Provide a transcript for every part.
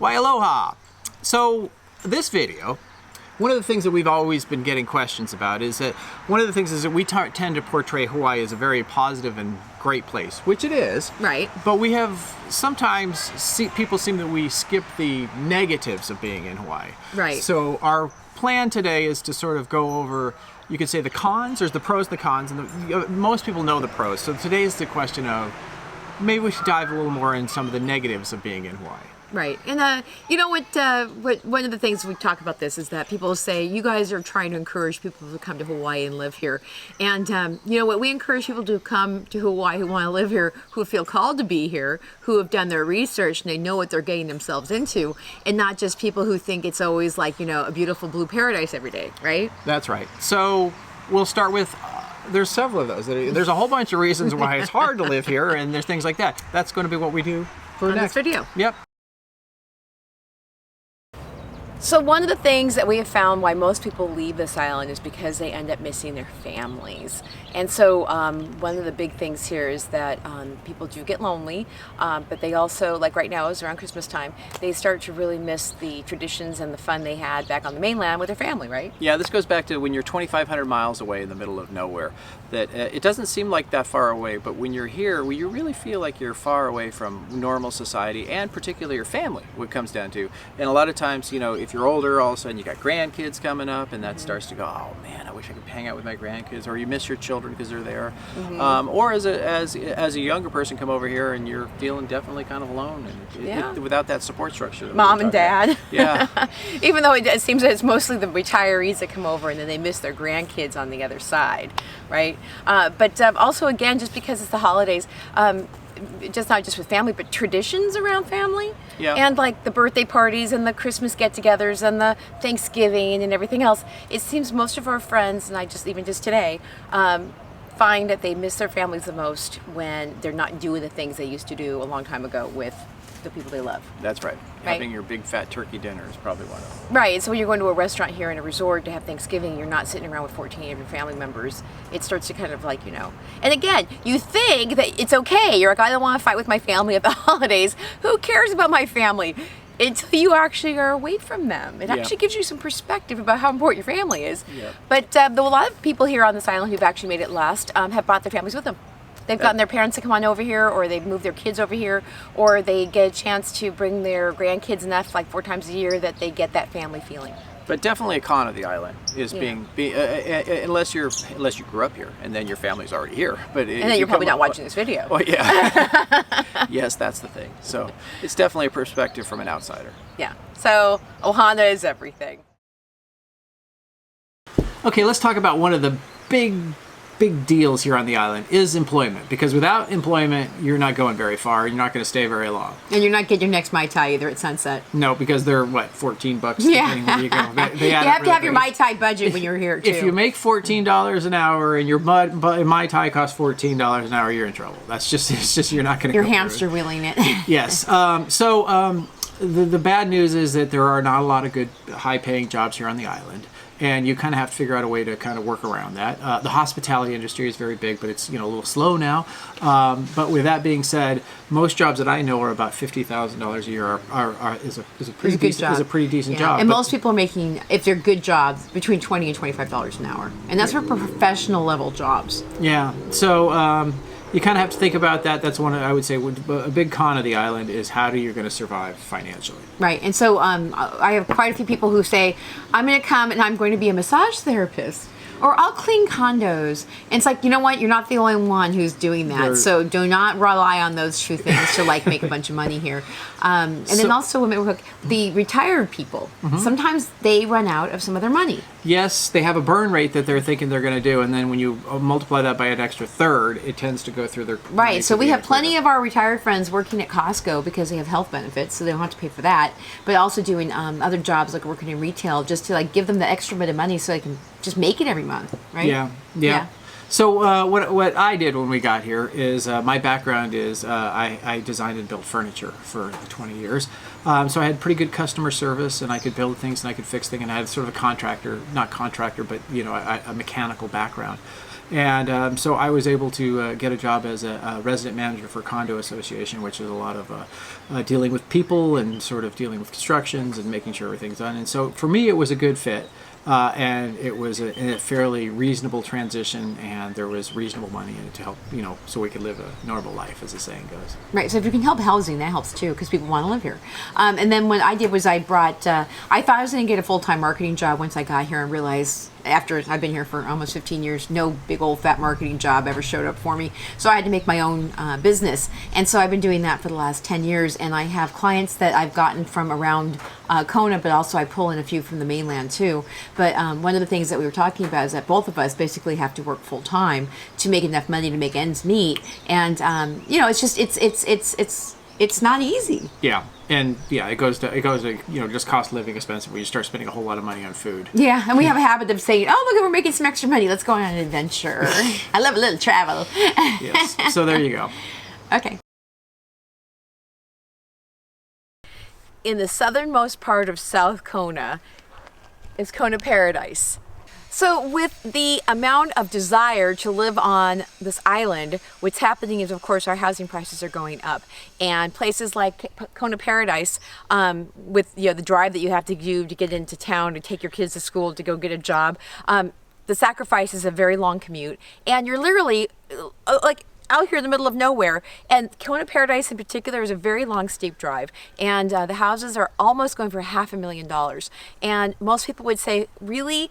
Why, aloha! So, this video, one of the things that we've always been getting questions about is that we tend to portray Hawaii as a very positive and great place, which it is. Right. But we have sometimes people seem that we skip the negatives of being in Hawaii. Right. So our plan today is to sort of go over, you could say, the cons. There's the pros, the cons, and most people know the pros. So today is the question of maybe we should dive a little more in some of the negatives of being in Hawaii. Right. And you know what one of the things we talk about this is that people say you guys are trying to encourage people to come to Hawaii and live here. And you know what, we encourage people to come to Hawaii who want to live here, who feel called to be here, who have done their research and they know what they're getting themselves into, and not just people who think it's always like, you know, a beautiful blue paradise every day, right? That's right. So we'll start with there's several of those. There's a whole bunch of reasons why it's hard to live here, and there's things like that. That's going to be what we do for next video. Yep. So one of the things that we have found why most people leave this island is because they end up missing their families. And so one of the big things here is that people do get lonely, but they also, like right now, it's around Christmas time, they start to really miss the traditions and the fun they had back on the mainland with their family, right? Yeah, this goes back to when you're 2,500 miles away in the middle of nowhere. That it doesn't seem like that far away, but when you're here, well, you really feel like you're far away from normal society and particularly your family, what it comes down to. And a lot of times, you know, if you're older, all of a sudden you got grandkids coming up, and that starts to go, oh man, I wish I could hang out with my grandkids. Or you miss your children because they're there. Or as a younger person, come over here and you're feeling definitely kind of alone and without that support structure. Mom and dad. About. Yeah. Even though it seems that it's mostly the retirees that come over and then they miss their grandkids on the other side, right? But also, again, just because it's the holidays, just not just with family, but traditions around family. Yeah. And like the birthday parties and the Christmas get-togethers and the Thanksgiving and everything else. It seems most of our friends, and even just today, find that they miss their families the most when they're not doing the things they used to do a long time ago with the people they love. That's right. Having your big fat turkey dinner is probably one of them. Right. So when you're going to a restaurant here in a resort to have Thanksgiving, you're not sitting around with 14 of your family members. It starts to kind of like, you know. And again, you think that it's okay. You're like, I don't want to fight with my family at the holidays. Who cares about my family? Until you actually are away from them. It actually gives you some perspective about how important your family is. Yeah. But a lot of people here on this island who've actually made it last have brought their families with them. They've gotten their parents to come on over here, or they've moved their kids over here, or they get a chance to bring their grandkids enough, like 4 times a year, that they get that family feeling. But definitely a con of the island is being unless you grew up here and then your family's already here. But and then you're probably not watching this video. Oh yeah. Yes, that's the thing. So it's definitely a perspective from an outsider. Yeah. So Ohana is everything. Okay, let's talk about one of the big deals here on the island is employment, because without employment you're not going very far. You're not going to stay very long, and you're not getting your next Mai Tai either at sunset. No, because they're what, $14 yeah. Where you go. They you have to have your Mai Tai budget when you're here too. If you make $14 an hour and your Mai Tai costs $14 an hour, you're in trouble. It's just you're not going to you're hamster wheeling it. Yes. The bad news is that there are not a lot of good high paying jobs here on the island. And you kind of have to figure out a way to kind of work around that. The hospitality industry is very big, but it's, you know, a little slow now. But with that being said, most jobs that I know are about $50,000 a year is a pretty decent job. And most people are making, if they're good jobs, between $20 and $25 an hour, and that's for professional level jobs. Yeah. So you kind of have to think about that. That's one, I would say, a big con of the island is how you're going to survive financially. Right. And so I have quite a few people who say, I'm going to come and I'm going to be a massage therapist, or I'll clean condos. And it's like, you know what? You're not the only one who's doing that. So do not rely on those two things to like make a bunch of money here. And then also, the retired people, sometimes they run out of some of their money. Yes, they have a burn rate that they're thinking they're going to do, and then when you multiply that by an extra third, it tends to go through their... Right, so we have plenty of our retired friends working at Costco because they have health benefits, so they don't have to pay for that, but also doing other jobs like working in retail just to like give them the extra bit of money so they can just make it every month, right? Yeah. So what I did when we got here is my background is I designed and built furniture for 20 years. So I had pretty good customer service, and I could build things and I could fix things, and I had sort of a contractor, not contractor, but you know, a mechanical background. And so I was able to get a job as a resident manager for a condo association, which is a lot of dealing with people and sort of dealing with constructions and making sure everything's done. And so for me, it was a good fit. And it was a fairly reasonable transition, and there was reasonable money in it to help, so we could live a normal life, as the saying goes. Right. So if you can help housing, that helps too, because people want to live here. And then what I did was I thought I was going to get a full-time marketing job once I got here, and realized after I've been here for almost 15 years, no big old fat marketing job ever showed up for me. So I had to make my own business. And so I've been doing that for the last 10 years. And I have clients that I've gotten from around Kona, but also I pull in a few from the mainland too. But one of the things that we were talking about is that both of us basically have to work full time to make enough money to make ends meet. And it's just it's not easy. Yeah. And it goes to just cost of living expensive when you start spending a whole lot of money on food. Yeah, and we have a habit of saying, "Oh, look, we're making some extra money. Let's go on an adventure." I love a little travel. Yes. So there you go. Okay. In the southernmost part of South Kona is Kona Paradise. So with the amount of desire to live on this island, what's happening is, of course, our housing prices are going up. And places like Kona Paradise, with the drive that you have to do to get into town, to take your kids to school, to go get a job, the sacrifice is a very long commute. And you're literally out here in the middle of nowhere. And Kona Paradise in particular is a very long, steep drive. And the houses are almost going for $500,000. And most people would say, really?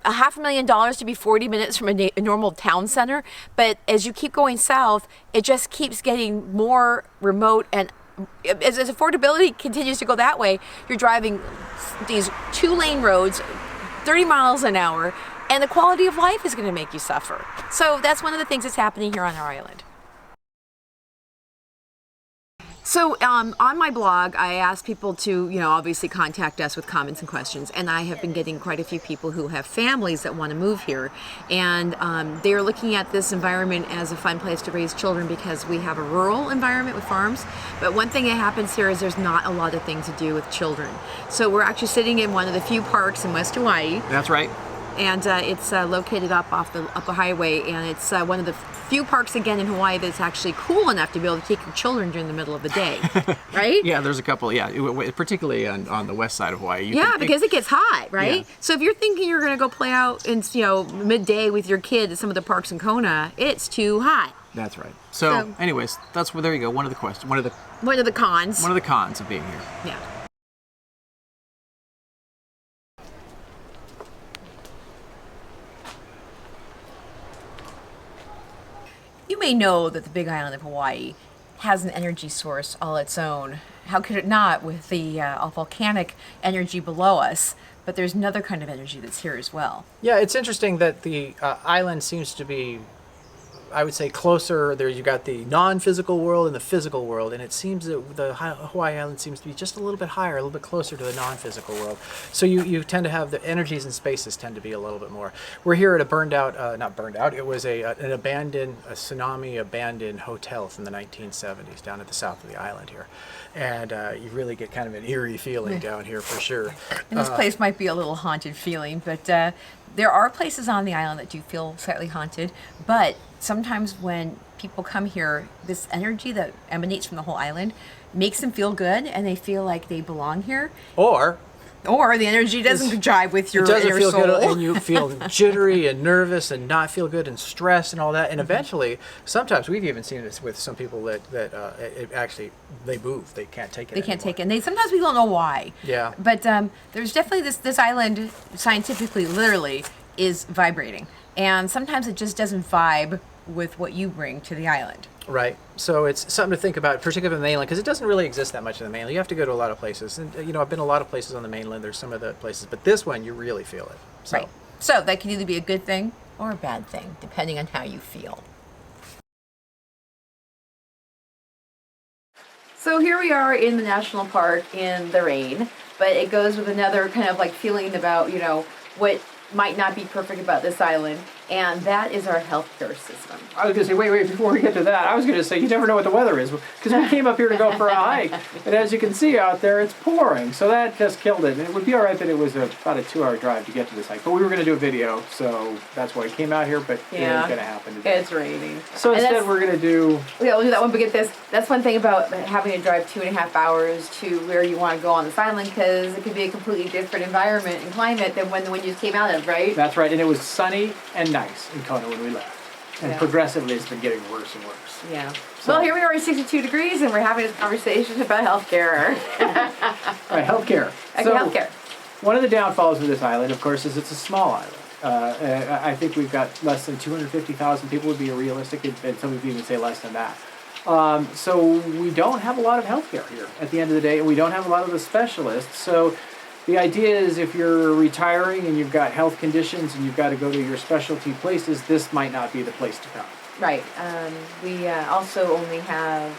$500,000 to be 40 minutes from a normal town center, but as you keep going south, it just keeps getting more remote, and as affordability continues to go that way, you're driving these 2-lane roads, 30 miles an hour, and the quality of life is going to make you suffer. So that's one of the things that's happening here on our island. So on my blog, I asked people to, obviously contact us with comments and questions, and I have been getting quite a few people who have families that want to move here, and they are looking at this environment as a fun place to raise children because we have a rural environment with farms, but one thing that happens here is there's not a lot of things to do with children. So we're actually sitting in one of the few parks in West Hawaii. That's right. And it's located up the highway, and it's one of the few parks again in Hawaii that's actually cool enough to be able to take your children during the middle of the day, right? Yeah, there's a couple. Yeah, particularly on the west side of Hawaii. Because it gets hot, right? Yeah. So if you're thinking you're going to go play out in midday with your kid at some of the parks in Kona, it's too hot. That's right. So anyways, there you go. One of the questions. One of the cons. One of the cons of being here. Yeah. You may know that the Big Island of Hawaii has an energy source all its own. How could it not, with the volcanic energy below us? But there's another kind of energy that's here as well. Yeah, it's interesting that the island seems to be, I would say, closer. There you got the non-physical world and the physical world, and it seems that the Hawaii Island seems to be just a little bit higher, a little bit closer to the non-physical world. So you tend to have the energies and spaces tend to be a little bit more. We're here at a not burned out. It was a tsunami abandoned hotel from the 1970s down at the south of the island here, and you really get kind of an eerie feeling down here for sure. And this place might be a little haunted feeling, but there are places on the island that do feel slightly haunted, but sometimes when people come here, this energy that emanates from the whole island makes them feel good, and they feel like they belong here. Or the energy doesn't jive with your inner soul. It doesn't feel good, and you feel jittery and nervous and not feel good and stressed and all that. And eventually, sometimes we've even seen this with some people that it actually, they move. They can't take it They can't take it. And sometimes we don't know why. Yeah. But there's definitely this island, scientifically, literally, is vibrating. And sometimes it just doesn't vibe with what you bring to the island. Right. So it's something to think about, particularly on the mainland, because it doesn't really exist that much in the mainland. You have to go to a lot of places. And, I've been to a lot of places on the mainland. There's some of the places. But this one, you really feel it. So. Right. So that can either be a good thing or a bad thing, depending on how you feel. So here we are in the national park in the rain, but it goes with another kind of like feeling about, what might not be perfect about this island. and that is our healthcare system. I was going to say, wait, before we get to that, I was going to say, you never know what the weather is. Because we came up here to go for a hike, and as you can see out there, it's pouring. So that just killed it. And it would be all right that it was about a 2-hour drive to get to this hike. But we were going to do a video, so that's why we came out here, but it ain't going to happen today. It's raining. So instead, we're going to do... Yeah, we'll do that one, but get this. That's one thing about having to drive 2.5 hours to where you want to go on this island, because it could be a completely different environment and climate than when the one you just came out of, right? That's right, and it was sunny and nice in Kona when we left. And Yeah. progressively, it's been getting worse and worse. Yeah. So- Well, here we are at 62 degrees, and we're having this conversation about healthcare. All right, healthcare. Okay, healthcare. One of the downfalls of this island, of course, is it's a small island. I think we've got less than 250,000 people would be realistic, and some people even say less than that. So we don't have a lot of healthcare here at the end of the day, and we don't have a lot of the specialists. So the idea is if you're retiring and you've got health conditions and you've got to go to your specialty places, this might not be the place to come. Right. We also only have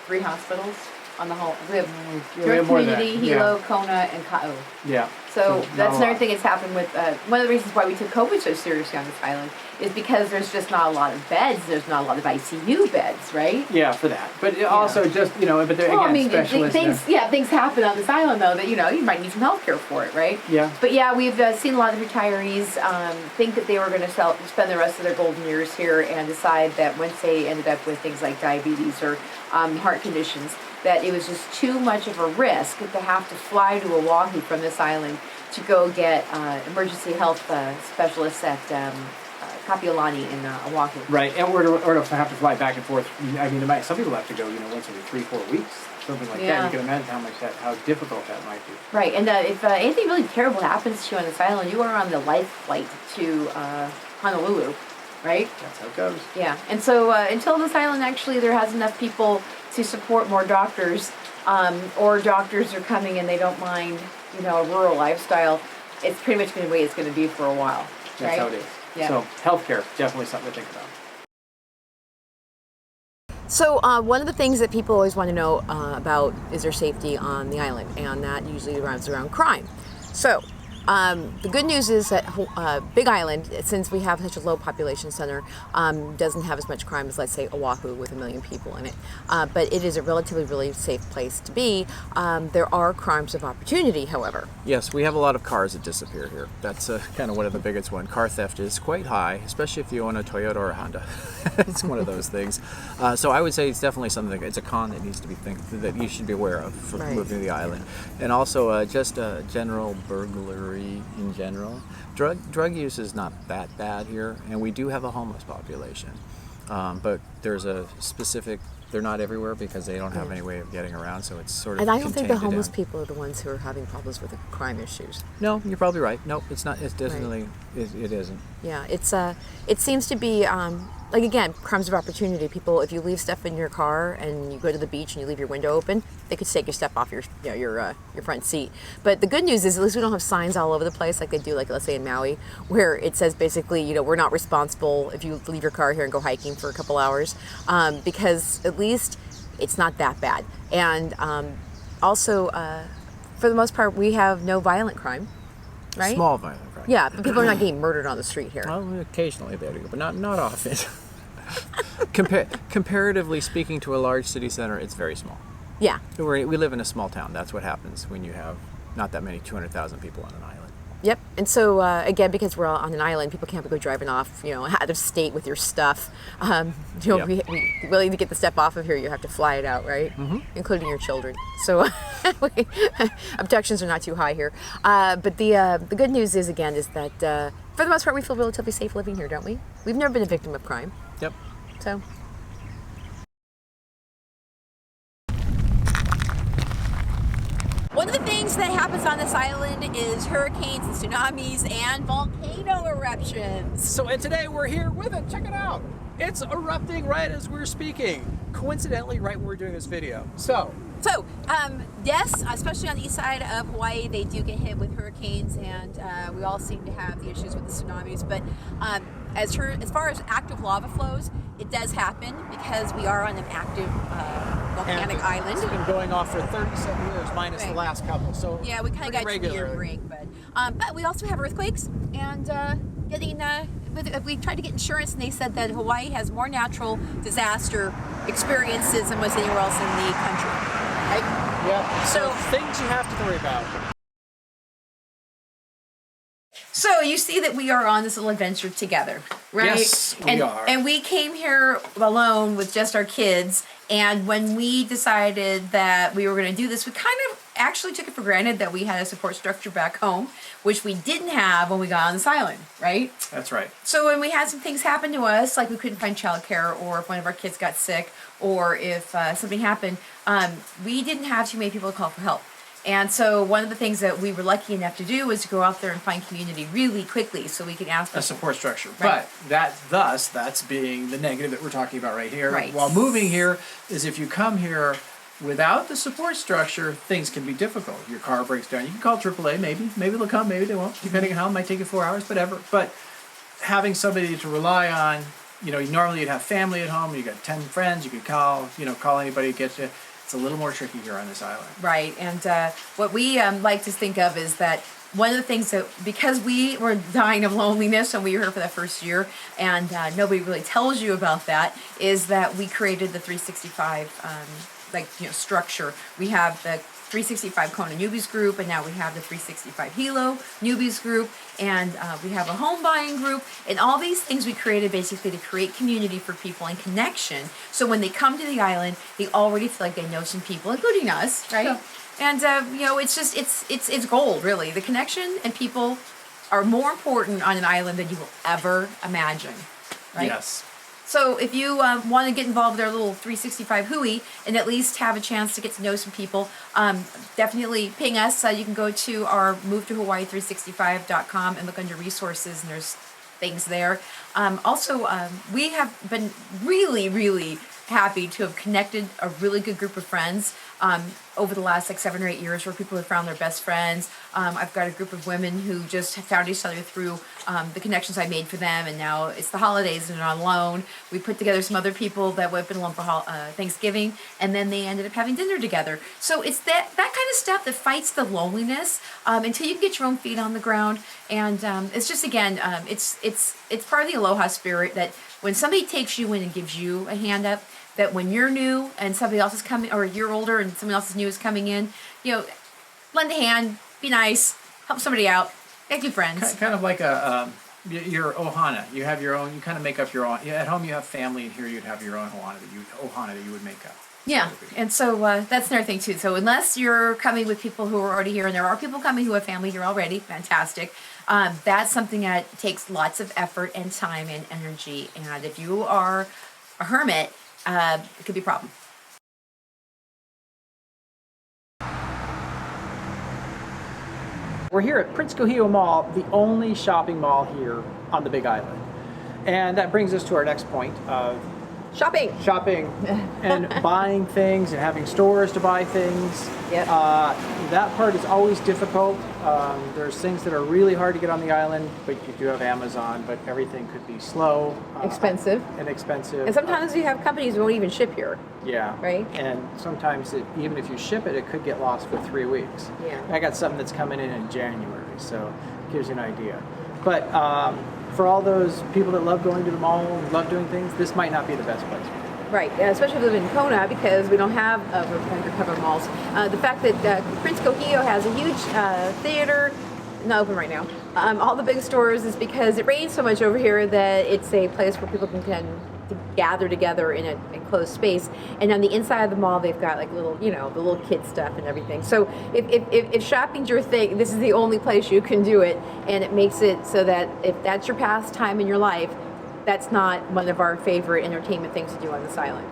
3 hospitals on the whole. We have we North have more than Community, that. Hilo, Kona, and Ka'u. Yeah. So not that's a another lot. thing that's happened with, one of the reasons why we took COVID so seriously on this island is because there's just not a lot of beds, there's not a lot of ICU beds, right? Yeah, for that. But it also just, but they're, Well, again, I mean, specialists. things happen on this island though that, you might need some health care for it, right? Yeah. But yeah, we've seen a lot of retirees think that they were going to spend the rest of their golden years here and decide that once they ended up with things like diabetes or heart conditions, that it was just too much of a risk to have to fly to Oahu from this island to go get emergency health specialists at Kapiolani in Oahu. Right, and or to have to fly back and forth. I mean, some people have to go, once every 3-4 weeks, something like that. Yeah. You can imagine how difficult that might be. Right, and if anything really terrible happens to you on this island, you are on the life flight to Honolulu, right? That's how it goes. Yeah, and so until this island actually there has enough people to support more doctors, or doctors are coming and they don't mind, a rural lifestyle, it's pretty much going to be the way it's going to be for a while. That's right? how it is. Yeah. So healthcare, definitely something to think about. So one of the things that people always want to know about is their safety on the island, and that usually runs around crime. So the good news is that Big Island, since we have such a low population center, doesn't have as much crime as, let's say, Oahu with 1 million people in it. But it is a relatively really safe place to be. There are crimes of opportunity, however. Yes, we have a lot of cars that disappear here. That's kind of one of the biggest ones. Car theft is quite high, especially if you own a Toyota or a Honda. It's one of those things. So I would say it's definitely something. It's a con that needs to be that you should be aware of for Right. moving to the island, and also just general burglary in general. Drug use is not that bad here, and we do have a homeless population, but there's a specific. They're not everywhere because they don't have any way of getting around, so it's sort of. And I don't think the contained homeless down. people are the ones who are having problems with the crime issues. No, you're probably right. No, it's not. It doesn't Right. really. It isn't. Yeah, it seems to be like, again, crimes of opportunity. People, if you leave stuff in your car and you go to the beach and you leave your window open, they could take your stuff off your front seat. But the good news is at least we don't have signs all over the place like they do, like let's say in Maui, where it says basically, we're not responsible if you leave your car here and go hiking for a couple hours, because at least it's not that bad. And also, for the most part, we have no violent crime, right? Small violent crime. Yeah, but people are not getting murdered on the street here. Well, occasionally they do, but not often. Comparatively speaking to a large city center, it's very small. Yeah. We live in a small town. That's what happens when you have not that many 200,000 people on an island. Yep. And so again, because we're on an island, people can't go driving off, out of state with your stuff. Yep. We really to get the stuff off of here, you have to fly it out, right? Mm-hmm. Including your children. So abductions are not too high here. But the good news is that for the most part, we feel relatively safe living here, don't we? We've never been a victim of crime. Yep. So. One of the things that happens on this island is hurricanes and tsunamis and volcano eruptions. So, and today we're here with it. Check it out. It's erupting right as we're speaking. Coincidentally, right when we're doing this video. So, yes, especially on the east side of Hawaii, they do get hit with hurricanes, and we all seem to have the issues with the tsunamis. But as far as active lava flows, it does happen because we are on an active volcanic island. It's been going off for 37 years, minus the last couple. So yeah, we kind of got to a year break, but we also have earthquakes and getting but we tried to get insurance, and they said that Hawaii has more natural disaster experiences than most anywhere else in the country. Right? Yeah. So things you have to worry about. So you see that we are on this little adventure together, right? Yes, we are. And we came here alone with just our kids. And when we decided that we were going to do this, we kind of actually took it for granted that we had a support structure back home, which we didn't have when we got on this island, right? That's right. So when we had some things happen to us, like we couldn't find childcare, or if one of our kids got sick, or if something happened, we didn't have too many people to call for help. And so one of the things that we were lucky enough to do was to go out there and find community really quickly, so we could ask A support structure. Right. But that's being the negative that we're talking about right here. Right. While moving here is if you come here without the support structure, things can be difficult. Your car breaks down. You can call AAA, maybe they'll come, maybe they won't, depending on how it might take you 4 hours, whatever. But having somebody to rely on, normally you'd have family at home, you got 10 friends, you could call anybody to get you. It's a little more tricky here on this island. Right, and what we like to think of is that one of the things that, because we were dying of loneliness when we were here for that first year, and nobody really tells you about that, is that we created the 365 structure. We have the 365 Kona Newbies group, and now we have the 365 Hilo Newbies group, and we have a home buying group, and all these things we created basically to create community for people and connection. So when they come to the island, they already feel like they know some people, including us, right? Yeah. And it's just it's gold, really. The connection and people are more important on an island than you will ever imagine, right? Yes. So if you want to get involved with our little 365 Hui and at least have a chance to get to know some people, definitely ping us. You can go to our MoveToHawaii365.com and look under resources, and there's things there. We have been really, really happy to have connected a really good group of friends over the last 7 or 8 years, where people have found their best friends. I've got a group of women who just found each other through the connections I made for them, and now it's the holidays and they're on loan. We put together some other people that would have been alone for Thanksgiving, and then they ended up having dinner together. So it's that kind of stuff that fights the loneliness until you can get your own feet on the ground. And it's just, again, it's part of the aloha spirit that when somebody takes you in and gives you a hand up, that when you're new and somebody else is coming, or you're older and someone else is new is coming in, lend a hand, be nice, help somebody out, make new friends. Kind of like your ohana. You have your own. You kind of make up your own. At home you have family, and here you'd have your own ohana that you would make up. Yeah, and so that's another thing too. So unless you're coming with people who are already here, and there are people coming who have family here already, fantastic. That's something that takes lots of effort and time and energy. And if you are a hermit, it could be a problem. We're here at Prince Kohio Mall, the only shopping mall here on the Big Island. And that brings us to our next point of shopping and buying things and having stores to buy things. Yep. That part is always difficult. There's things that are really hard to get on the island, but you do have Amazon, but everything could be slow. Expensive. And sometimes you have companies who won't even ship here. Yeah. Right? And sometimes even if you ship it, it could get lost for 3 weeks. Yeah. I got something that's coming in January, so it gives you an idea. But for all those people that love going to the mall and love doing things, this might not be the best place. Right, especially if you live in Kona, because we don't have undercover malls. The fact that Prince Kohio has a huge theater, not open right now, all the big stores, is because it rains so much over here that it's a place where people can gather together in an enclosed space. And on the inside of the mall, they've got like little, the little kid stuff and everything. So if shopping's your thing, this is the only place you can do it. And it makes it so that if that's your pastime in your life, that's not one of our favorite entertainment things to do on this island.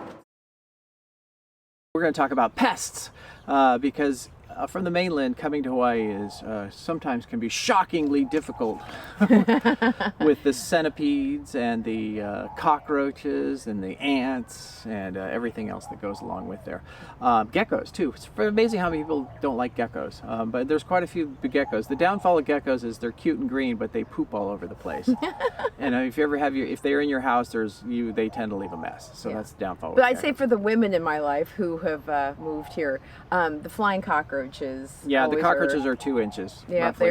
We're going to talk about pests because from the mainland, coming to Hawaii is sometimes can be shockingly difficult with the centipedes and the cockroaches and the ants and everything else that goes along with there. Geckos too. It's amazing how many people don't like geckos, but there's quite a few geckos. The downfall of geckos is they're cute and green, but they poop all over the place. And if you ever have if they're in your house, they tend to leave a mess. So that's the downfall. But I'd say for the women in my life who have moved here, the flying cockroaches. Yeah, the cockroaches are 2 inches. Yeah, roughly.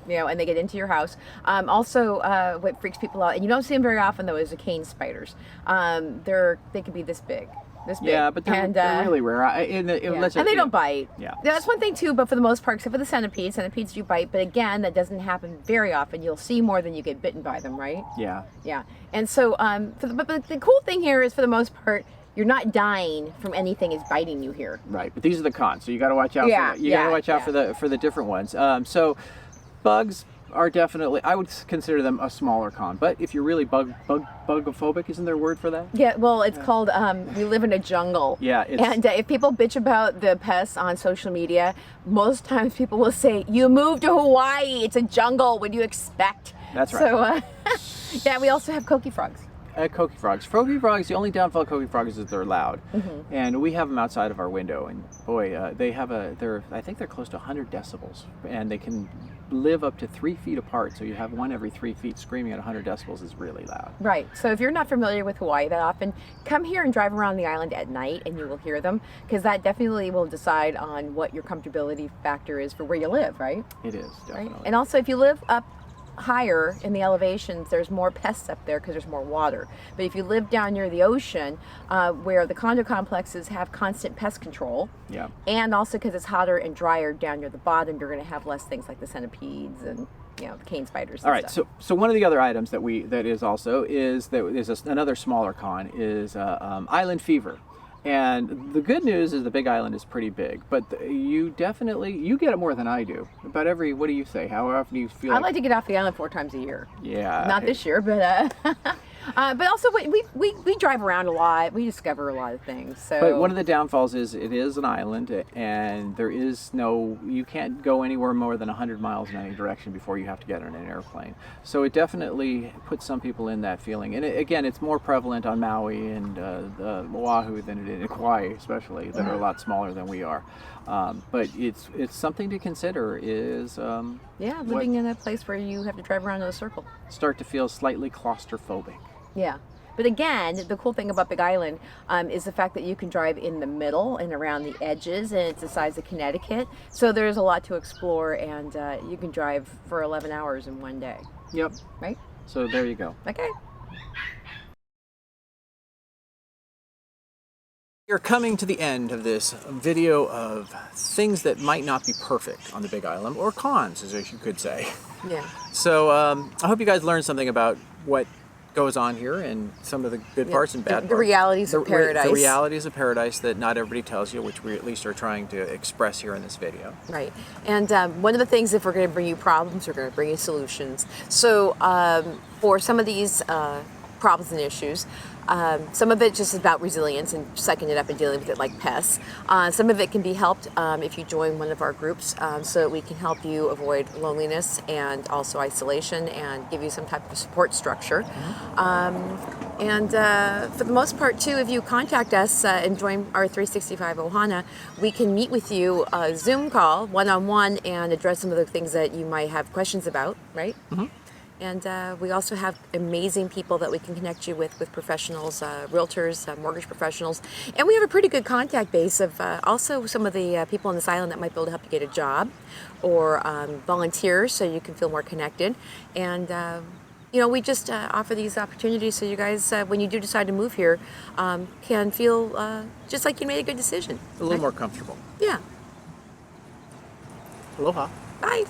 you know, and they get into your house. Also, what freaks people out, and you don't see them very often though, is the cane spiders. They can be this big. This big. Yeah, but they're really rare. And they don't bite. Yeah. That's one thing too, but for the most part, except for the centipedes, centipedes do bite, but again, that doesn't happen very often. You'll see more than you get bitten by them, right? Yeah. Yeah. And so, but the cool thing here is, for the most part, you're not dying from anything is biting you here. Right, but these are the cons, so you got to watch out. Yeah, for that. You got to watch out for the different ones. So, bugs are definitely, I would consider them a smaller con. But if you're really bugophobic, isn't there a word for that? Yeah, well, it's called, we live in a jungle. Yeah. And if people bitch about the pests on social media, most times people will say, you moved to Hawaii, it's a jungle, what do you expect? That's right. So, yeah, we also have coqui frogs. Coqui frogs. Coqui frogs, the only downfall of coqui frogs is that they're loud. And we have them outside of our window, and boy, I think they're close to 100 decibels, and they can live up to 3 feet apart, so you have one every 3 feet screaming at 100 decibels is really loud. Right, so if you're not familiar with Hawaii that often, come here and drive around the island at night and you will hear them, because that definitely will decide on what your comfortability factor is for where you live, right? It is, definitely. Right? And also, if you live up higher in the elevations, there's more pests up there because there's more water. But if you live down near the ocean, where the condo complexes have constant pest control, Yeah. and also because it's hotter and drier down near the bottom, you're going to have less things like the centipedes and, you know, the cane spiders. All right, so one of the other items that is another smaller con is island fever. And the good news is the Big Island is pretty big, but you get it more than I do. About what do you say? How often do you feel? I like to get off the island 4 times a year. Yeah. Not this year, but but also we drive around a lot. We discover a lot of things. So. But one of the downfalls is it is an island, and you can't go anywhere more than 100 miles in any direction before you have to get on an airplane. So it definitely puts some people in that feeling. And again, it's more prevalent on Maui and Oahu than it is in Hawaii, especially, that are a lot smaller than we are. But it's something to consider. Living in a place where you have to drive around in a circle. Start to feel slightly claustrophobic. Yeah. But again, the cool thing about Big Island is the fact that you can drive in the middle and around the edges, and it's the size of Connecticut. So there's a lot to explore, and you can drive for 11 hours in one day. Yep. Right? So there you go. Okay. You're coming to the end of this video of things that might not be perfect on the Big Island, or cons, as you could say. Yeah. So I hope you guys learned something about what goes on here and some of the good parts and bad parts. The realities of paradise. The realities of paradise that not everybody tells you, which we at least are trying to express here in this video. Right. And one of the things, if we're going to bring you problems, we're going to bring you solutions. So for some of these problems and issues, some of it just is about resilience and sucking it up and dealing with it like pests. Some of it can be helped if you join one of our groups, so that we can help you avoid loneliness and also isolation and give you some type of support structure. And for the most part too, if you contact us and join our 365 Ohana, we can meet with you Zoom call, one-on-one, and address some of the things that you might have questions about, right? Mm-hmm. And we also have amazing people that we can connect you with professionals, realtors, mortgage professionals. And we have a pretty good contact base of also some of the people on this island that might be able to help you get a job, or volunteers, so you can feel more connected. And we just offer these opportunities so you guys, when you do decide to move here, can feel just like you made a good decision. A little more comfortable. Yeah. Aloha. Bye.